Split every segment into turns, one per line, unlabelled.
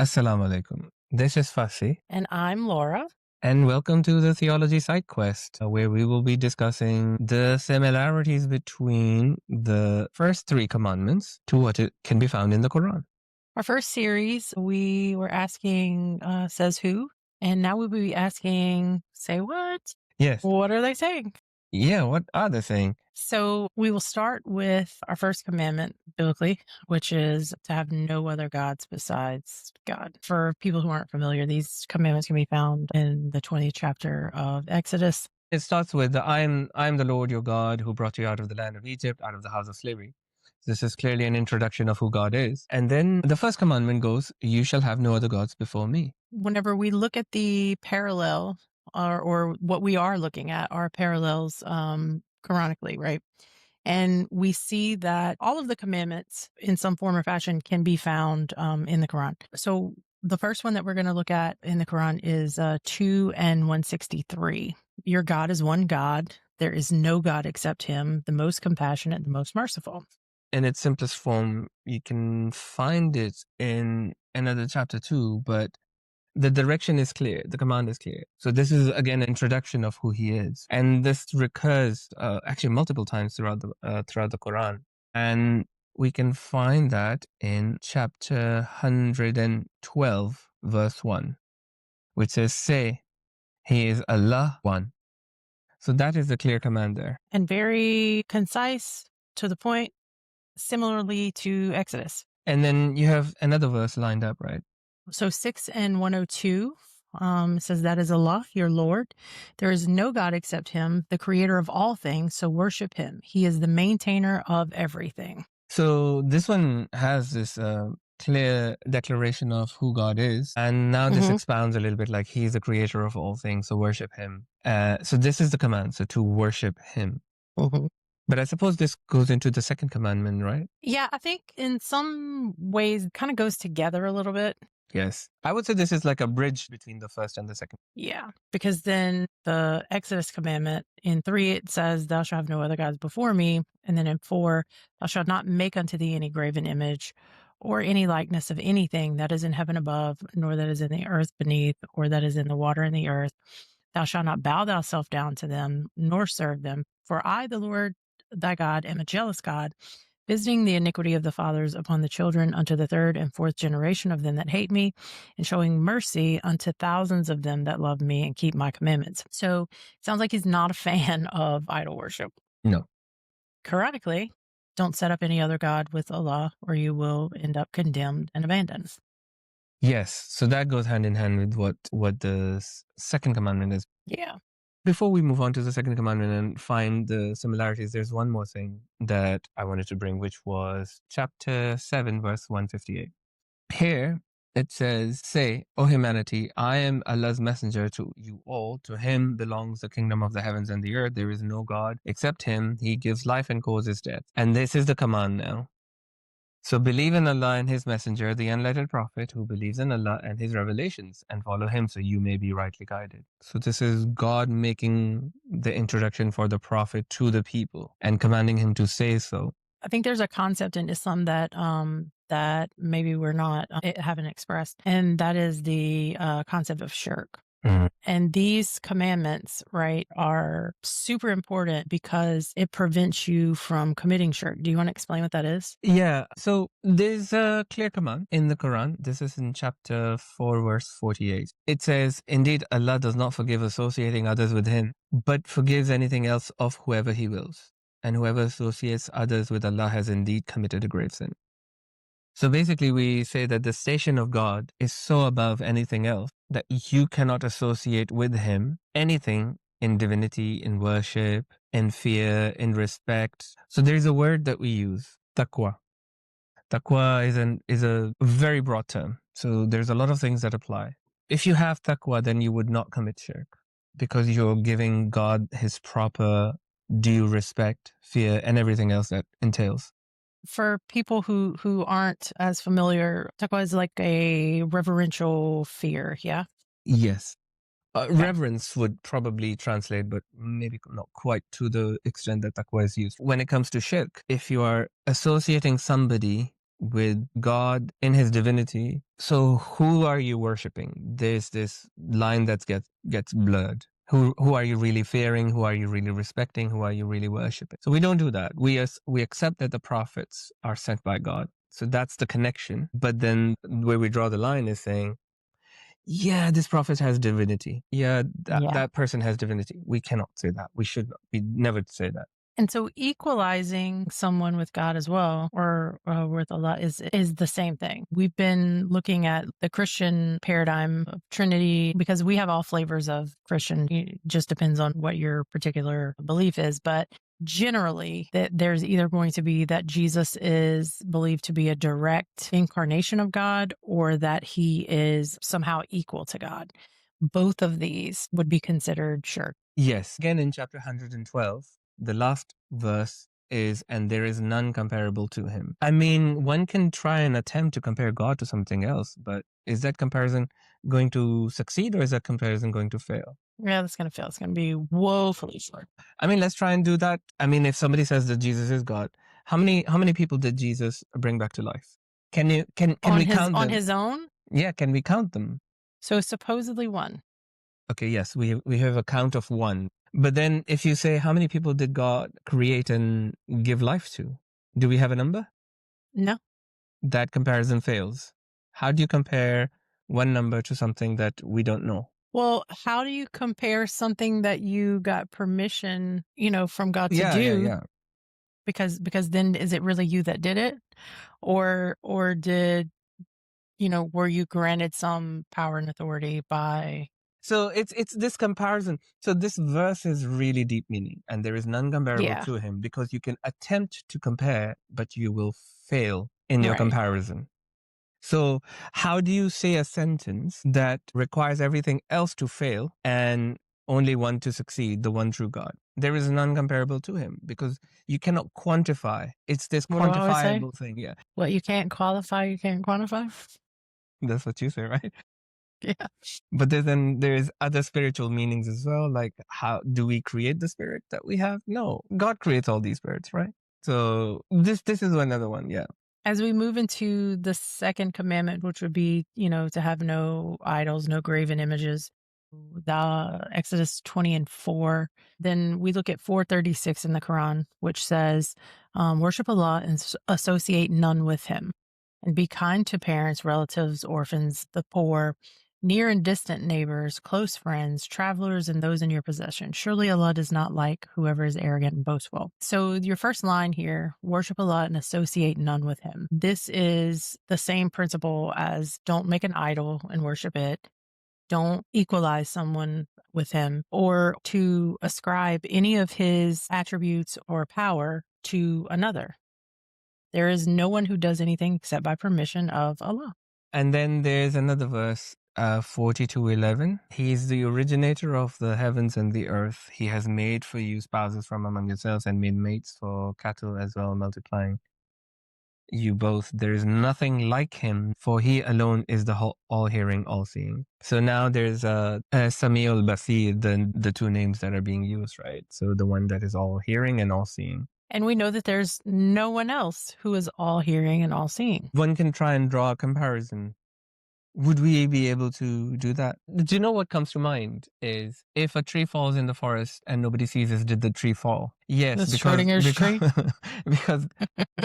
Assalamu alaikum. This is Fasih,
And I'm Laura.
and welcome to the Theology Side Quest, where we will be discussing the similarities between the first three commandments to what it can be found in the Quran.
Our first series, we were asking, says who? And now we'll be asking, say what?
Yes.
What are they saying?
Yeah, what are they saying?
So we will start with our first commandment biblically, which is to have no other gods besides God. For people who aren't familiar, these commandments can be found in the 20th chapter of Exodus.
It starts with I'm the Lord your God who brought you out of the land of Egypt, out of the house of slavery. This is clearly an introduction of who God is. And then the first commandment goes, you shall have no other gods before me.
Whenever we look at the parallel or what we are looking at are parallels Quranically, right? And we see that all of the commandments in some form or fashion can be found in the Quran. So the first one that we're going to look at in the Quran is 2 and 163. Your God is one God. There is no God except him, the most compassionate, the most merciful.
In its simplest form, you can find it in another chapter too, but the direction is clear. The command is clear. So this is again an introduction of who he is, and this recurs actually multiple times throughout the Quran, and we can find that in chapter 112, verse 1, which says, "Say, He is Allah one." So that is the clear command there,
and very concise, to the point, similarly to Exodus.
And then you have another verse lined up, right?
So 6 and 102 says, that is Allah, your Lord. There is no God except him, the creator of all things, so worship him. He is the maintainer of everything.
So this one has this clear declaration of who God is. And now this expounds a little bit, like he's the creator of all things, so worship him. So this is the command, so to worship him. But I suppose this goes into the second commandment, right?
Yeah, I think in some ways it kind of goes together a little bit.
Yes. I would say this is like a bridge between the first and the second.
Yeah, because then the Exodus commandment in 3, it says, thou shalt have no other gods before me. And then in 4, thou shalt not make unto thee any graven image or any likeness of anything that is in heaven above, nor that is in the earth beneath, or that is in the water in the earth. Thou shalt not bow thyself down to them, nor serve them. For I, the Lord thy God, am a jealous God, visiting the iniquity of the fathers upon the children unto the 3rd and 4th generation of them that hate me, and showing mercy unto thousands of them that love me and keep my commandments. So it sounds like he's not a fan of idol worship.
No.
Quranically, don't set up any other God with Allah, or you will end up condemned and abandoned.
Yes. So that goes hand in hand with what the second commandment is.
Yeah.
Before we move on to the second commandment and find the similarities, there's one more thing that I wanted to bring, which was chapter 7, verse 158. Here it says, say, O humanity, I am Allah's messenger to you all. To him belongs the kingdom of the heavens and the earth. There is no God except him. He gives life and causes death. And this is the command now. So believe in Allah and his messenger, the unlettered prophet who believes in Allah and his revelations, and follow him so you may be rightly guided. So this is God making the introduction for the prophet to the people and commanding him to say so.
I think there's a concept in Islam that that maybe we're not haven't expressed, and that is the concept of shirk. And these commandments, right, are super important because it prevents you from committing shirk. Do you want to explain what that is?
Yeah. So there's a clear command in the Quran. This is in chapter 4, verse 48. It says, indeed, Allah does not forgive associating others with him, but forgives anything else of whoever he wills. And whoever associates others with Allah has indeed committed a grave sin. So basically, we say that the station of God is so above anything else that you cannot associate with him anything in divinity, in worship, in fear, in respect. So there's a word that we use, taqwa. Taqwa is a very broad term. So there's a lot of things that apply. If you have taqwa, then you would not commit shirk because you're giving God his proper due respect, fear, and everything else that entails.
For people who aren't as familiar, taqwa is like a reverential fear, yeah?
Yes. Reverence would probably translate, but maybe not quite to the extent that taqwa is used. When it comes to shirk, if you are associating somebody with God in his divinity. So who are you worshiping? There's this line that gets blurred. Who are you really fearing? Who are you really respecting? Who are you really worshiping? So we don't do that. We accept that the prophets are sent by God. So that's the connection. But then where we draw the line is saying, yeah, this prophet has divinity. Yeah,
Yeah.
that person has divinity. We cannot say that. We should not. We never say that.
And so equalizing someone with God as well, or with Allah, is the same thing. We've been looking at the Christian paradigm of Trinity because we have all flavors of Christian. It just depends on what your particular belief is. But generally, that there's either going to be that Jesus is believed to be a direct incarnation of God, or that he is somehow equal to God. Both of these would be considered shirk.
Yes. Again, in chapter 112, the last verse is, and there is none comparable to him. I mean, one can try and attempt to compare God to something else, but is that comparison going to succeed, or is that comparison going to fail?
Yeah, that's going to fail. It's going to be woefully short.
I mean, let's try and do that. I mean, if somebody says that Jesus is God, how many people did Jesus bring back to life? Can we count
On
them?
his own?
Yeah, can we count them?
So supposedly one.
Okay, yes, we have a count of one. But then if you say, how many people did God create and give life to? Do we have a number?
No.
That comparison fails. How do you compare one number to something that we don't know?
Well, how do you compare something that you got permission, from God to
Yeah, yeah,
do?
yeah.
Because then is it really you that did it? Or did, were you granted some power and authority by
So it's this comparison. So this verse is really deep meaning, and there is none comparable
Yeah.
to him, because you can attempt to compare, but you will fail in your
Right.
comparison. So how do you say a sentence that requires everything else to fail and only one to succeed, the one true God? There is none comparable to him, because you cannot quantify. It's this
What do I always say?
quantifiable thing. Yeah,
What you can't qualify, you can't quantify?
that's what you say, right?
Yeah.
But then there's other spiritual meanings as well. Like, how do we create the spirit that we have? No, God creates all these spirits, right? So this is another one. Yeah.
As we move into the second commandment, which would be, to have no idols, no graven images, the Exodus 20 and 4, then we look at 436 in the Quran, which says, worship Allah and associate none with him, and be kind to parents, relatives, orphans, the poor, near and distant neighbors, close friends, travelers, and those in your possession. Surely Allah does not like whoever is arrogant and boastful. So your first line here, worship Allah and associate none with him. This is the same principle as don't make an idol and worship it. Don't equalize someone with him, or to ascribe any of his attributes or power to another. There is no one who does anything except by permission of Allah.
And then there's another verse, 42:11. He is the originator of the heavens and the earth. He has made for you spouses from among yourselves, and made mates for cattle as well, multiplying you both. There is nothing like him, for he alone is the all-hearing, all-seeing. So now there's Sami'ul Basir, the two names that are being used, right? So the one that is all-hearing and all-seeing.
And we know that there's no one else who is all hearing and all seeing.
One can try and draw a comparison. Would we be able to do that? Do you know what comes to mind is, if a tree falls in the forest and nobody sees it, did the tree fall? Yes,
The Schrodinger's tree?
because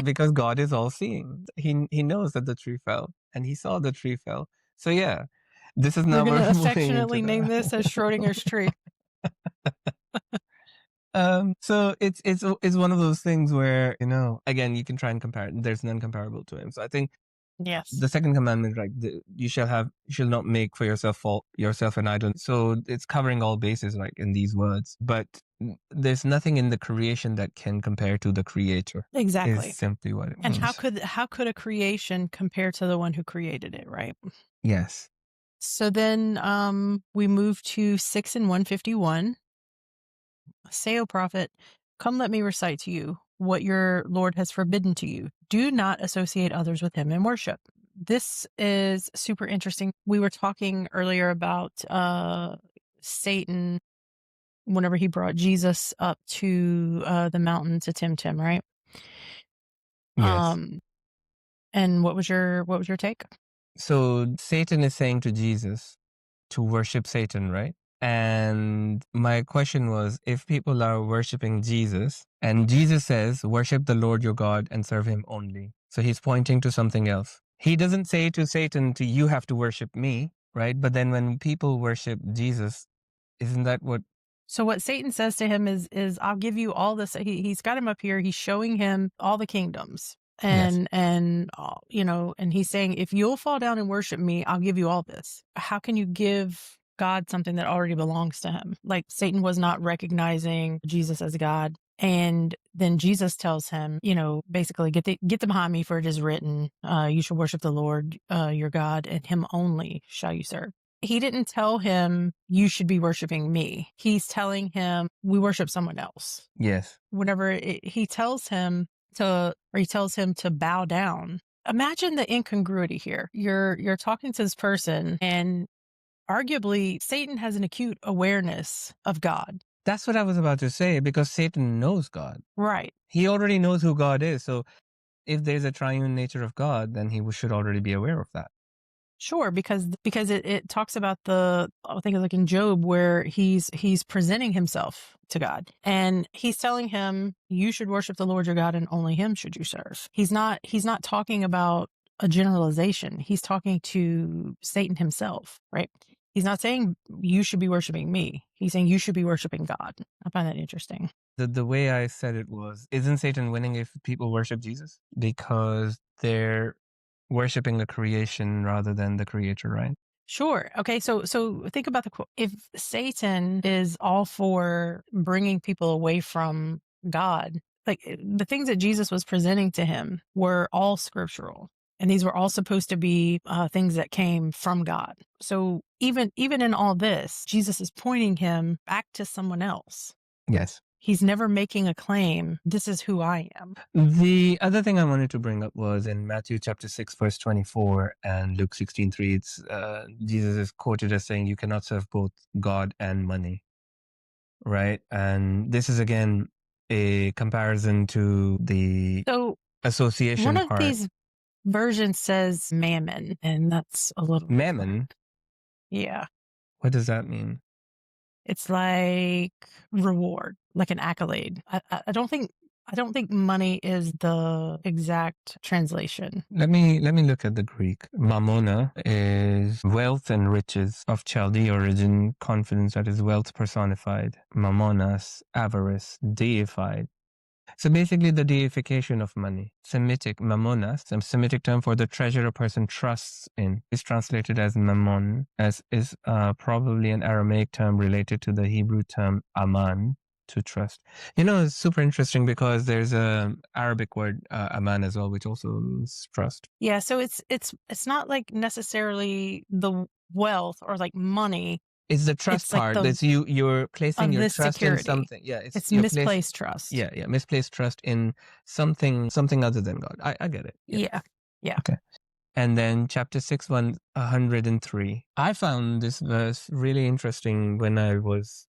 because God is all seeing. He knows that the tree fell, and he saw the tree fell. So yeah, this is
We're
now
going to
we're moving into
affectionately name this as Schrodinger's tree.
So it's one of those things where, again, you can try and compare it. There's none comparable to him. So I think
Yes.
the second commandment, right? You shall not make for yourself an idol. So it's covering all bases, like in these words. But there's nothing in the creation that can compare to the Creator.
Exactly.
Is simply what it means.
And how could a creation compare to the one who created it, right?
Yes.
So then we move to 6 and 151. Say, O prophet, come, let me recite to you what your Lord has forbidden to you. Do not associate others with him in worship. This is super interesting. We were talking earlier about Satan whenever he brought Jesus up to the mountain to tempt him, right?
Yes.
And what was your take?
So Satan is saying to Jesus to worship Satan, right? And my question was, if people are worshiping Jesus and Jesus says, worship the Lord your God and serve him only. So he's pointing to something else. He doesn't say to Satan, you have to worship me, right? But then when people worship Jesus, isn't that what?
So what Satan says to him is I'll give you all this. He's got him up here. He's showing him all the kingdoms.
Yes.
And and he's saying, if you'll fall down and worship me, I'll give you all this. How can you give God something that already belongs to him? Like Satan was not recognizing Jesus as God. And then Jesus tells him, basically get them behind me, for it is written, you shall worship the Lord, your God, and him only shall you serve. He didn't tell him, you should be worshiping me. He's telling him, we worship someone else.
Yes.
Whenever he tells him to bow down. Imagine the incongruity here. You're talking to this person, and arguably Satan has an acute awareness of God.
That's what I was about to say, because Satan knows God.
Right.
He already knows who God is. So if there's a triune nature of God, then he should already be aware of that.
Sure, because it talks about I think it's like in Job, where he's presenting himself to God, and he's telling him, you should worship the Lord your God and only him should you serve. He's not talking about a generalization. He's talking to Satan himself, right? He's not saying you should be worshiping me. He's saying you should be worshiping God. I find that interesting.
The way I said it was, isn't Satan winning if people worship Jesus? Because they're worshiping the creation rather than the creator, right?
Sure. Okay. So think about the quote. If Satan is all for bringing people away from God, like the things that Jesus was presenting to him were all scriptural, and these were all supposed to be things that came from God. So even in all this, Jesus is pointing him back to someone else.
Yes.
He's never making a claim, this is who I am.
The other thing I wanted to bring up was in Matthew chapter 6, verse 24 and Luke 16:3, it's Jesus is quoted as saying, you cannot serve both God and money, right? And this is again a comparison to the association
one of
part.
these versions says mammon, and that's a little
Mammon?
different. Yeah.
What does that mean?
It's like reward, like an accolade. I don't think money is the exact translation.
Let me look at the Greek. Mammona is wealth and riches of Chaldee origin, confidence, that is wealth personified. Mammonas, avarice, deified. So basically the deification of money. Semitic mammonas, a Semitic term for the treasure a person trusts in, is translated as mammon, as is probably an Aramaic term related to the Hebrew term aman, to trust. It's super interesting because there's a Arabic word aman as well, which also means trust.
Yeah, so it's not like necessarily the wealth or like money.
It's the trust
It's like
part. That's you're placing your trust
security.
in something. Yeah,
it's misplaced trust.
Yeah, misplaced trust in something other than God. I get it.
Yeah.
Okay. And then chapter 6, 103. I found this verse really interesting when I was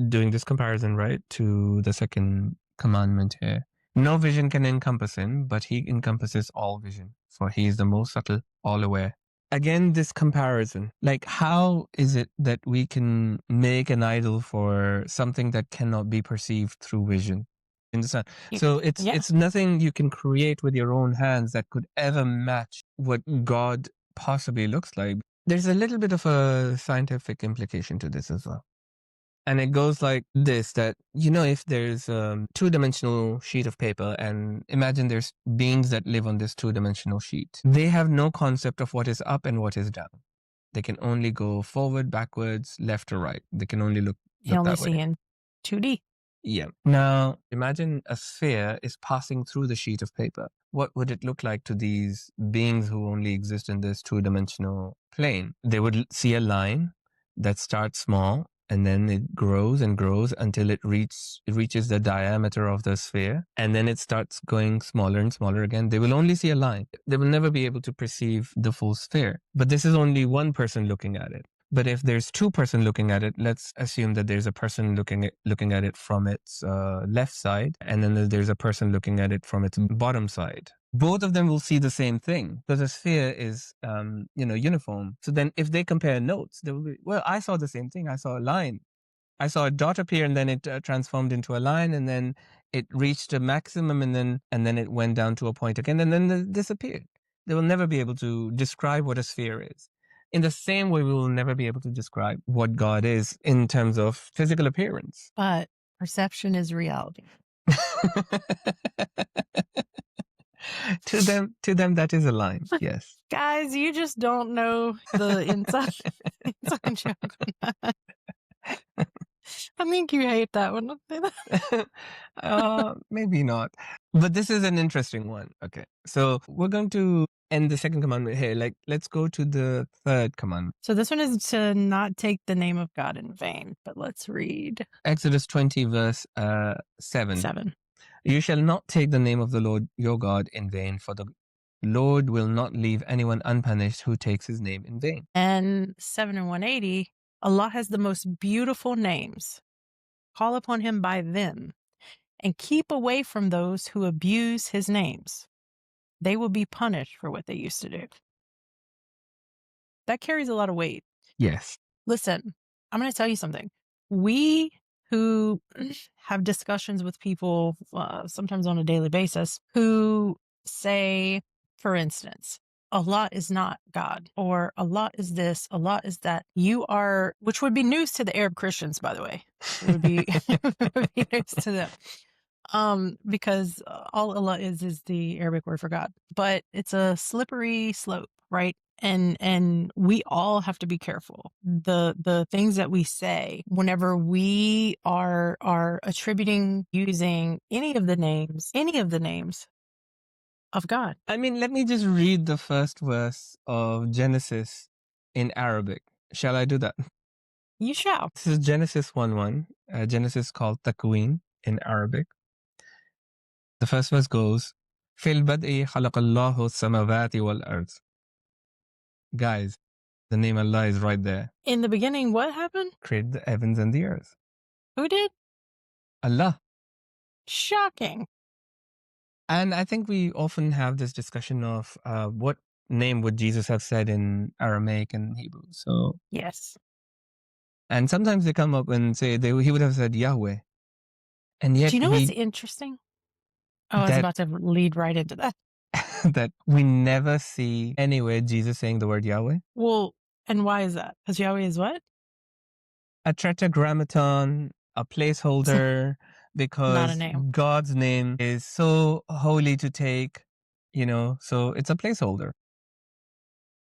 doing this comparison, right, to the second commandment here. No vision can encompass him, but he encompasses all vision, for he is the most subtle, all aware. Again, this comparison, like how is it that we can make an idol for something that cannot be perceived through vision? Understand? So it's nothing you can create with your own hands that could ever match what God possibly looks like. There's a little bit of a scientific implication to this as well. And it goes like this, that, if there's a two-dimensional sheet of paper, and imagine there's beings that live on this two-dimensional sheet. They have no concept of what is up and what is down. They can only go forward, backwards, left or right. They can only look that way.
In 2D.
Yeah. Now, imagine a sphere is passing through the sheet of paper. What would it look like to these beings who only exist in this two-dimensional plane? They would see a line that starts small, and then it grows and grows until it reaches the diameter of the sphere, and then it starts going smaller and smaller again. They will only see a line. They will never be able to perceive the full sphere. But this is only one person looking at it. But if there's two person looking at it, let's assume that there's a person looking at it from its left side, and then there's a person looking at it from its bottom side. Both of them will see the same thing because a sphere is, uniform. So then, if they compare notes, they will be, well, I saw the same thing. I saw a line. I saw a dot appear, and then it transformed into a line, and then it reached a maximum, and then it went down to a point again, and then it disappeared. They will never be able to describe what a sphere is. In the same way, we will never be able to describe what God is in terms of physical appearance.
But perception is reality.
To them, that is a line. Yes.
Guys, you just don't know the inside joke on that. I think you hate that one.
Maybe not. But this is an interesting one. Okay. So we're going to end the second commandment here. Let's go to the third commandment.
So this one is to not take the name of God in vain. But let's read
Exodus 20, verse 7. You shall not take the name of the Lord your God in vain, for the Lord will not leave anyone unpunished who takes his name in vain.
And 7 and 180, Allah has the most beautiful names. Call upon him by them, and keep away from those who abuse his names. They will be punished for what they used to do. That carries a lot of weight.
Yes.
Listen, I'm going to tell you something. We who have discussions with people, sometimes on a daily basis, who say, for instance, Allah is not God, or Allah is this, Allah is that. You are, which would be news to the Arab Christians, by the way. It would be, it would be news to them. Because all Allah is the Arabic word for God. But it's a slippery slope, right? And we all have to be careful. The things that we say whenever we are attributing, using any of the names of God.
I mean, let me just read the first verse of Genesis in Arabic. Shall I do that?
You shall.
This is Genesis 1:1. Genesis called Takween in Arabic. The first verse goes, "في البدء خلق الله السماوات والأرض." Guys, the name Allah is right there.
In the beginning, what happened?
Created the heavens and the earth.
Who did?
Allah.
Shocking.
And I think we often have this discussion of what name would Jesus have said in Aramaic and Hebrew. So
yes.
And sometimes they come up and say he would have said Yahweh. And yet
do you know what's interesting? Oh, I was about to lead right into that.
That we never see anywhere Jesus saying the word Yahweh.
Well, and why is that? Because Yahweh is what?
A tetragrammaton, a placeholder, because
not a name.
God's name is so holy to take, so it's a placeholder.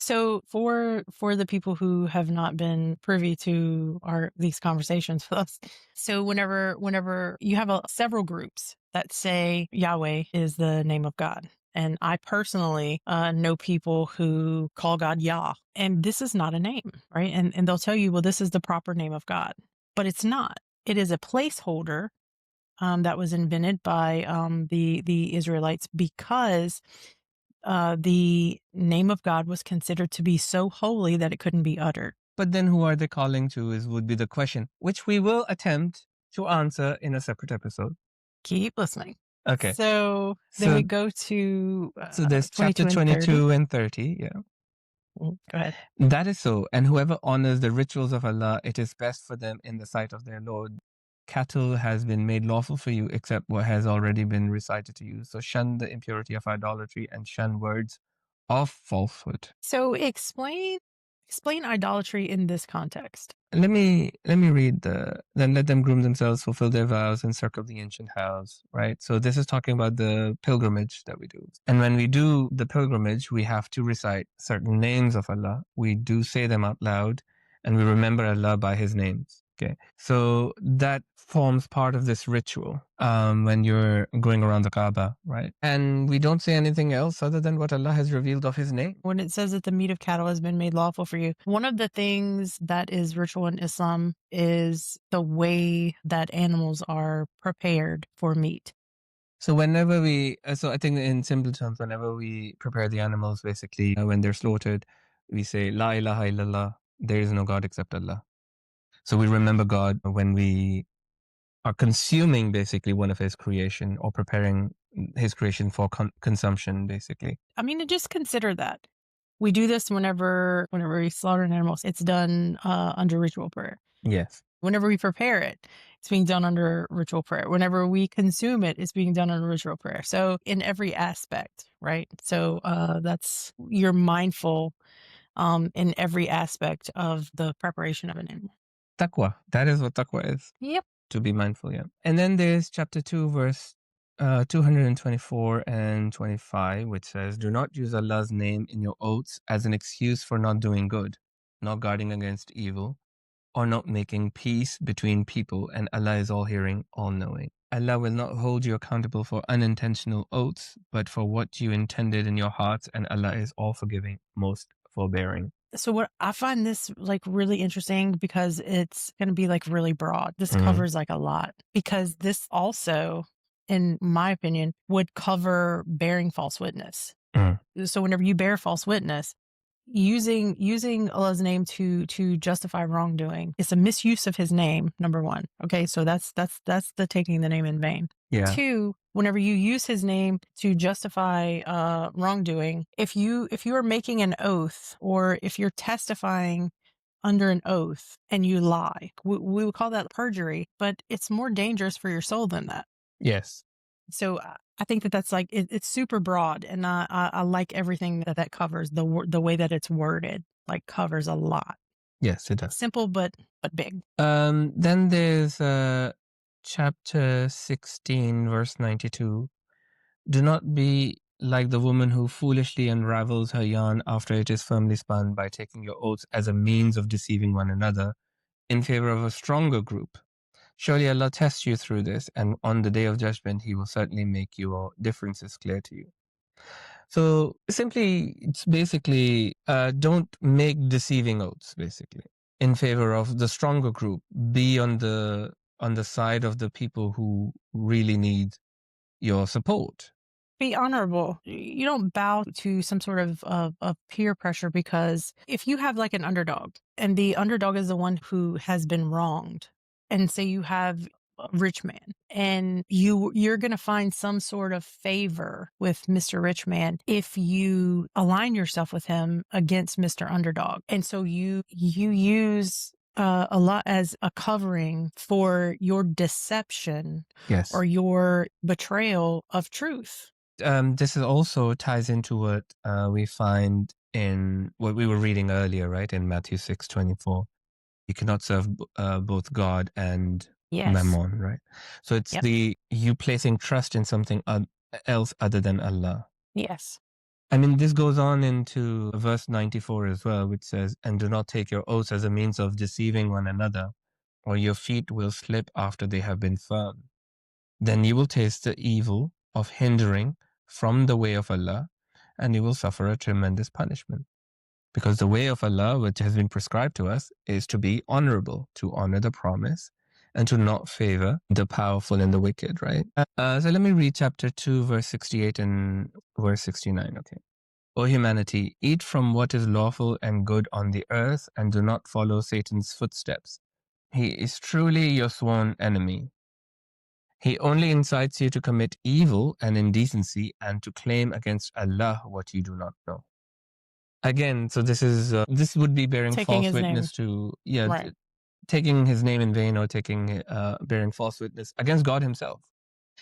So for the people who have not been privy to these conversations with us, so whenever you have several groups that say Yahweh is the name of God, and I personally know people who call God Yah, and this is not a name, right? And they'll tell you, well, this is the proper name of God, but it's not. It is a placeholder that was invented by the Israelites because the name of God was considered to be so holy that it couldn't be uttered.
But then who are they calling to would be the question, which we will attempt to answer in a separate episode.
Keep listening.
Okay.
So then we go to
so there's chapter 22 and 30. Yeah.
Go ahead.
That is so. And whoever honors the rituals of Allah, it is best for them in the sight of their Lord. Cattle has been made lawful for you except what has already been recited to you. So shun the impurity of idolatry and shun words of falsehood.
So explain idolatry in this context.
Let me read then let them groom themselves, fulfill their vows, and circle the ancient house, right? So this is talking about the pilgrimage that we do. And when we do the pilgrimage, we have to recite certain names of Allah. We do say them out loud, and we remember Allah by his names. Okay, so that forms part of this ritual when you're going around the Kaaba, right? And we don't say anything else other than what Allah has revealed of his name.
When it says that the meat of cattle has been made lawful for you, one of the things that is ritual in Islam is the way that animals are prepared for meat.
So whenever so I think in simple terms, whenever we prepare the animals, basically when they're slaughtered, we say La ilaha illallah, there is no God except Allah. So we remember God when we are consuming basically one of his creation or preparing his creation for consumption, basically.
I mean, just consider that. We do this whenever we slaughter an animal. It's done under ritual prayer.
Yes.
Whenever we prepare it, it's being done under ritual prayer. Whenever we consume it, it's being done under ritual prayer. So in every aspect, right? So you're mindful in every aspect of the preparation of an animal.
Taqwa. That is what taqwa is.
Yep.
To be mindful, yeah. And then there's chapter 2, verse 224 and 25, which says, "Do not use Allah's name in your oaths as an excuse for not doing good, not guarding against evil, or not making peace between people, and Allah is all hearing, all knowing. Allah will not hold you accountable for unintentional oaths, but for what you intended in your hearts, and Allah is all forgiving, most forbearing."
So what I find this like really interesting because it's going to be like really broad. This
Mhm.
covers like a lot because this also, in my opinion, would cover bearing false witness.
Mm.
So whenever you bear false witness, using Allah's name to justify wrongdoing, it's a misuse of his name, number one. Okay, so that's the taking the name in vain.
Yeah.
Two, whenever you use his name to justify wrongdoing, if you are making an oath or if you're testifying under an oath and you lie, we would call that perjury, but it's more dangerous for your soul than that.
Yes.
So I think that's like it's super broad, and I like everything that covers. The way that it's worded like covers a lot.
Yes, it does.
Simple but big.
Then there's chapter 16, verse 92. "Do not be like the woman who foolishly unravels her yarn after it is firmly spun by taking your oaths as a means of deceiving one another in favor of a stronger group. Surely Allah tests you through this, and on the day of judgment, He will certainly make your differences clear to you." So simply, it's basically don't make deceiving oaths, basically, in favor of the stronger group. Be on the side of the people who really need your support.
Be honorable. You don't bow to some sort of peer pressure, because if you have like an underdog and the underdog is the one who has been wronged, and say you have a rich man and you're going to find some sort of favor with Mr. Rich Man if you align yourself with him against Mr. Underdog. And so you use a lot as a covering for your deception,
Yes.
or your betrayal of truth.
This is also ties into what we find in what we were reading earlier, right? In Matthew 6:24. You cannot serve both God and
Yes.
Mammon, right? So it's
Yep.
you placing trust in something else other than Allah.
Yes.
I mean, this goes on into verse 94 as well, which says, "And do not take your oaths as a means of deceiving one another, or your feet will slip after they have been firm. Then you will taste the evil of hindering from the way of Allah, and you will suffer a tremendous punishment. Because the way of Allah, which has been prescribed to us, is to be honorable, to honor the promise, and to not favor the powerful and the wicked," right? So let me read chapter 2, verse 68 and verse 69, okay? "O humanity, eat from what is lawful and good on the earth, and do not follow Satan's footsteps. He is truly your sworn enemy. He only incites you to commit evil and indecency and to claim against Allah what you do not know." Again, so this would be bearing
Taking
false
his
witness
name.
to
Right.
taking his name in vain, or bearing false witness against God Himself.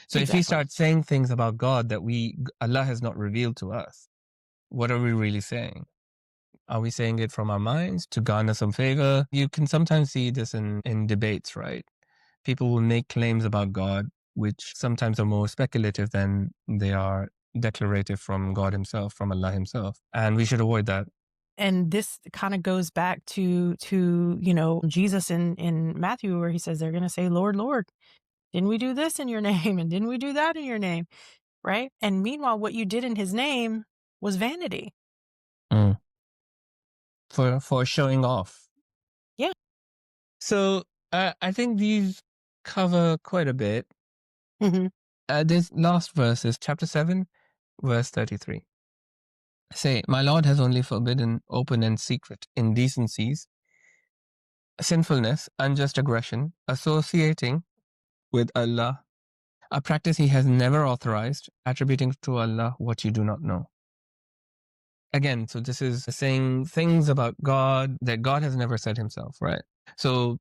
So if we
Exactly.
start saying things about God that Allah has not revealed to us, what are we really saying? Are we saying it from our minds to garner some favor? You can sometimes see this in debates, right? People will make claims about God, which sometimes are more speculative than they are declarative from God Himself, from Allah Himself. And we should avoid that.
And this kind of goes back to Jesus in Matthew, where he says they're going to say, "Lord, Lord, didn't we do this in your name? And didn't we do that in your name?" Right? And meanwhile, what you did in his name was vanity.
Mm. For showing off.
Yeah.
So I think these cover quite a bit.
Mm-hmm.
This last verse is chapter 7, verse 33. "Say, my Lord has only forbidden open and secret indecencies sinfulness, unjust aggression, associating with Allah, a practice He has never authorized, attributing to Allah what you do not know. Again, so this is saying things about God that God has never said Himself, right? So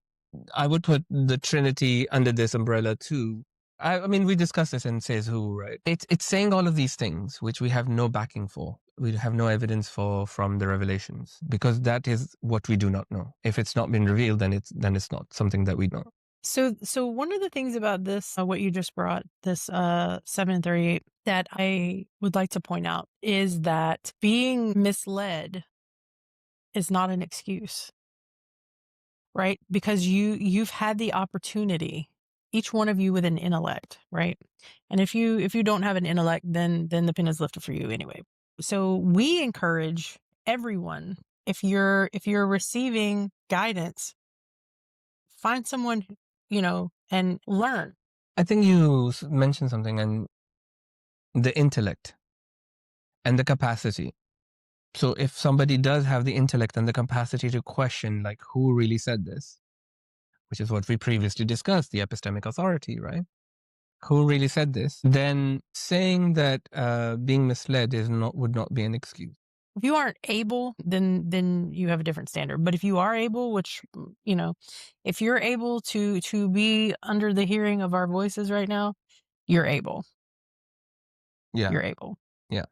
I would put the Trinity under this umbrella too. I mean, we discussed this in Says Who, right? It's saying all of these things which we have no backing for. We have no evidence for from the revelations, because that is what we do not know. If it's not been revealed, then it's not something that we know.
So one of the things about this, what you just brought, this 738, that I would like to point out is that being misled is not an excuse, right? Because you've had the opportunity, each one of you with an intellect, right? And if you don't have an intellect, then the pen is lifted for you anyway. So we encourage everyone, if you're receiving guidance, find someone, and learn.
I think you mentioned something, and the intellect and the capacity. So if somebody does have the intellect and the capacity to question, like, who really said this, which is what we previously discussed, the epistemic authority, right? Who really said this? Then saying that being misled would not be an excuse.
If you aren't able, then you have a different standard. But if you are able, which, if you're able to be under the hearing of our voices right now, you're able.
Yeah.
You're able.
Yeah.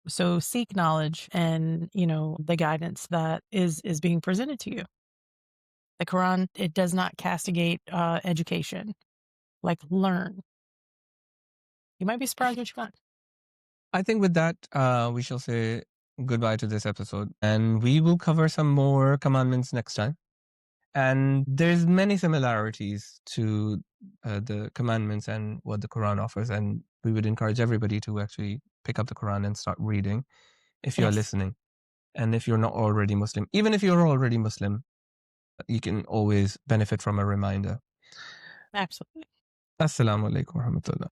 So seek knowledge and, the guidance that is being presented to you. The Quran, it does not castigate education. Like, learn. You might be surprised what you find.
I think with that, we shall say goodbye to this episode, and we will cover some more commandments next time. And there's many similarities to the commandments and what the Quran offers, and we would encourage everybody to actually pick up the Quran and start reading if you're
Yes.
listening. And if you're not already Muslim, even if you're already Muslim, you can always benefit from a reminder.
Absolutely.
Assalamu alaikum wa rahmatullah.